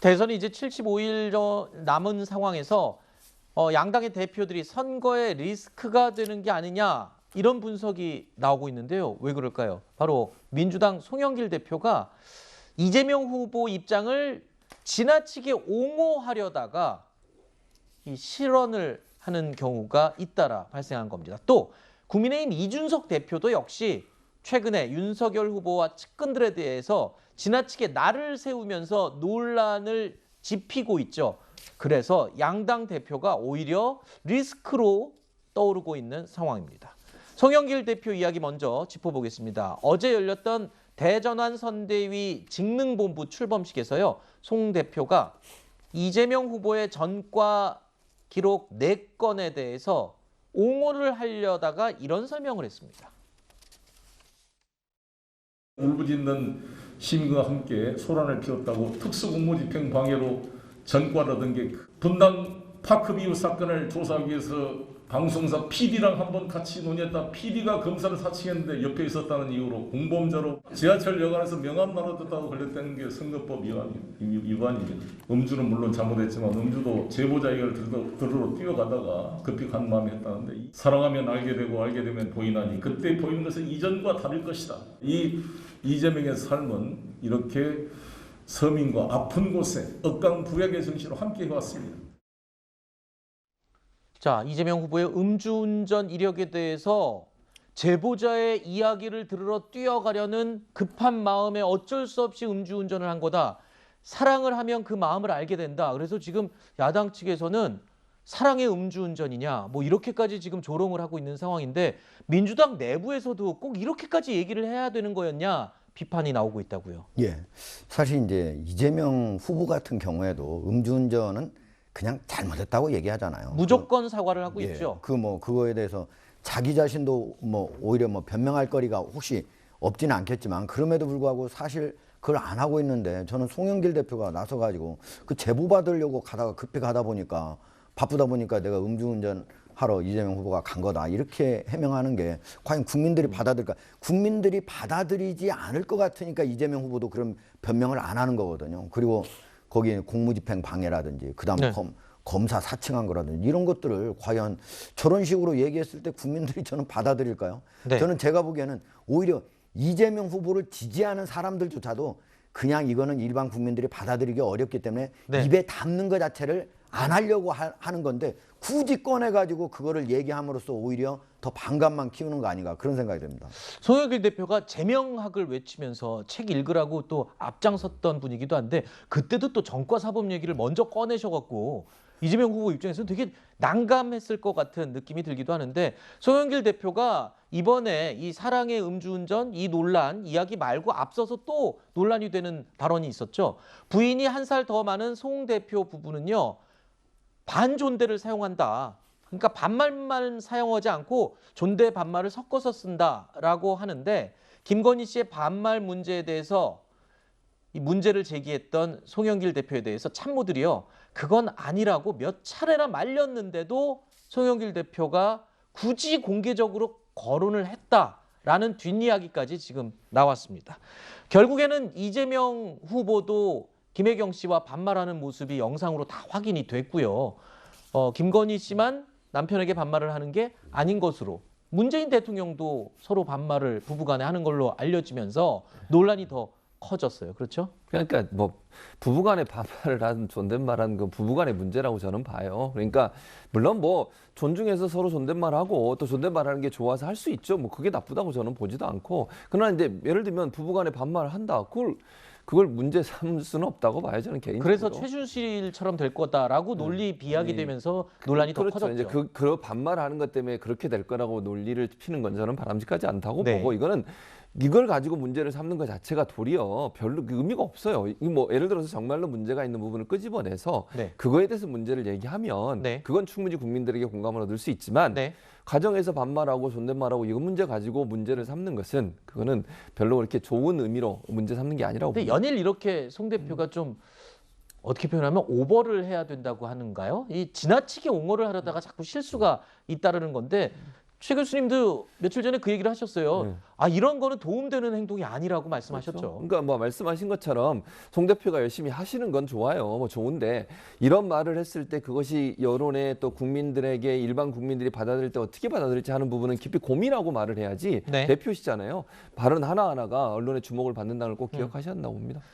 대선이 이제 75일 남은 상황에서 양당의 대표들이 선거에 리스크가 되는 게 아니냐 이런 분석이 나오고 있는데요. 왜 그럴까요? 바로 민주당 송영길 대표가 이재명 후보 입장을 지나치게 옹호하려다가 이 실언을 하는 경우가 잇따라 발생한 겁니다. 또 국민의힘 이준석 대표도 역시 최근에 윤석열 후보와 측근들에 대해서 지나치게 날을 세우면서 논란을 짚히고 있죠. 그래서 양당 대표가 오히려 리스크로 떠오르고 있는 상황입니다. 송영길 대표 이야기 먼저 짚어보겠습니다. 어제 열렸던 대전환 선대위 직능본부 출범식에서요. 송 대표가 이재명 후보의 전과 기록 4건에 대해서 옹호를 하려다가 이런 설명을 했습니다. 울부짖는 시민과 함께 소란을 피웠다고 특수공무집행 방해로 전과를 얻은 게 분당 파크비유 사건을 조사하기 위해서 방송사 PD랑 한번 같이 논의했다. PD가 검사를 사칭했는데 옆에 있었다는 이유로 공범자로 지하철 여관에서 명함 나눠줬다고 걸렸다는 게 선거법 위반입니다. 음주는 물론 잘못했지만 음주도 제보자 얘기를 들으러 뛰어가다가 급히 간 마음에 했다는데 사랑하면 알게 되고 알게 되면 보이나니 그때 보이는 것은 이전과 다를 것이다. 이재명의 삶은 이렇게 서민과 아픈 곳에 억강부약의 정신으로 함께 해왔습니다. 자, 이재명 후보의 음주운전 이력에 대해서 제보자의 이야기를 들으러 뛰어가려는 급한 마음에 어쩔 수 없이 음주운전을 한 거다. 사랑을 하면 그 마음을 알게 된다. 그래서 지금 야당 측에서는 사랑의 음주운전이냐 뭐 이렇게까지 지금 조롱을 하고 있는 상황인데 민주당 내부에서도 꼭 이렇게까지 얘기를 해야 되는 거였냐 비판이 나오고 있다고요. 예, 사실 이제 이재명 후보 같은 경우에도 음주운전은 그냥 잘못했다고 얘기하잖아요. 무조건 사과를 하고 있죠. 그거에 대해서 자기 자신도 오히려 변명할 거리가 혹시 없지는 않겠지만 그럼에도 불구하고 사실 그걸 안 하고 있는데 저는 송영길 대표가 나서가지고 그 제보 받으려고 급히 가다 보니까 바쁘다 보니까 내가 음주운전 하러 이재명 후보가 간 거다 이렇게 해명하는 게 과연 국민들이 받아들일까? 국민들이 받아들이지 않을 것 같으니까 이재명 후보도 그런 변명을 안 하는 거거든요. 그리고 거기에 공무집행 방해라든지 그다음 검사 사칭한 거라든지 이런 것들을 과연 저런 식으로 얘기했을 때 국민들이 저는 받아들일까요? 네. 저는 제가 보기에는 오히려 이재명 후보를 지지하는 사람들조차도 그냥 이거는 일반 국민들이 받아들이기 어렵기 때문에 네. 입에 담는 것 자체를 안 하려고 하는 건데 굳이 꺼내가지고 그거를 얘기함으로써 오히려 더 반감만 키우는 거 아닌가 그런 생각이 듭니다. 송영길 대표가 제명학을 외치면서 책 읽으라고 또 앞장섰던 분이기도 한데 그때도 또 전과사범 얘기를 먼저 꺼내셔갖고 이재명 후보 입장에서는 되게 난감했을 것 같은 느낌이 들기도 하는데 송영길 대표가 이번에 이 사랑의 음주운전 이 논란 이야기 말고 앞서서 또 논란이 되는 발언이 있었죠. 부인이 1살 더 많은 송 대표 부부는요. 반존대를 사용한다. 그러니까 반말만 사용하지 않고 존대 반말을 섞어서 쓴다라고 하는데 김건희 씨의 반말 문제에 대해서 이 문제를 제기했던 송영길 대표에 대해서 참모들이요. 그건 아니라고 몇 차례나 말렸는데도 송영길 대표가 굳이 공개적으로 거론을 했다라는 뒷이야기까지 지금 나왔습니다. 결국에는 이재명 후보도 김혜경 씨와 반말하는 모습이 영상으로 다 확인이 됐고요. 김건희 씨만 남편에게 반말을 하는 게 아닌 것으로 문재인 대통령도 서로 반말을 부부간에 하는 걸로 알려지면서 논란이 더 커졌어요. 그렇죠? 그러니까 부부간에 반말을 하는 존댓말하는 건 부부간의 문제라고 저는 봐요. 그러니까 물론 존중해서 서로 존댓말하고 또 존댓말하는 게 좋아서 할 수 있죠. 그게 나쁘다고 저는 보지도 않고. 그러나 이제 예를 들면 부부간에 반말을 한다. 그걸 문제 삼을 수는 없다고 봐요. 저는 개인적으로. 그래서 최순실처럼 될 거다라고 논리 비약이 되면서 논란이 더 커졌죠. 이제 그 반말하는 것 때문에 그렇게 될 거라고 논리를 피는 건 저는 바람직하지 않다고 보고 이걸 가지고 문제를 삼는 것 자체가 도리어 별로 의미가 없어요. 예를 들어서 정말로 문제가 있는 부분을 끄집어내서 그거에 대해서 문제를 얘기하면 그건 충분히 국민들에게 공감을 얻을 수 있지만 가정에서 반말하고 존댓말하고 이거 문제 가지고 문제를 삼는 것은 그거는 별로 그렇게 좋은 의미로 문제 삼는 게 아니라고 근데 연일 이렇게 송 대표가 좀 어떻게 표현하면 오버를 해야 된다고 하는가요? 이 지나치게 옹호를 하려다가 자꾸 실수가 잇따르는 건데 최 교수님도 며칠 전에 그 얘기를 하셨어요. 네. 아 이런 거는 도움되는 행동이 아니라고 말씀하셨죠. 그렇죠. 그러니까 뭐 말씀하신 것처럼 송 대표가 열심히 하시는 건 좋아요. 뭐 좋은데 이런 말을 했을 때 그것이 여론에 또 국민들에게 일반 국민들이 받아들일 때 어떻게 받아들일지 하는 부분은 깊이 고민하고 말을 해야지 네. 대표시잖아요. 발언 하나하나가 언론의 주목을 받는다는 걸 꼭 기억하셔야 한다고 봅니다.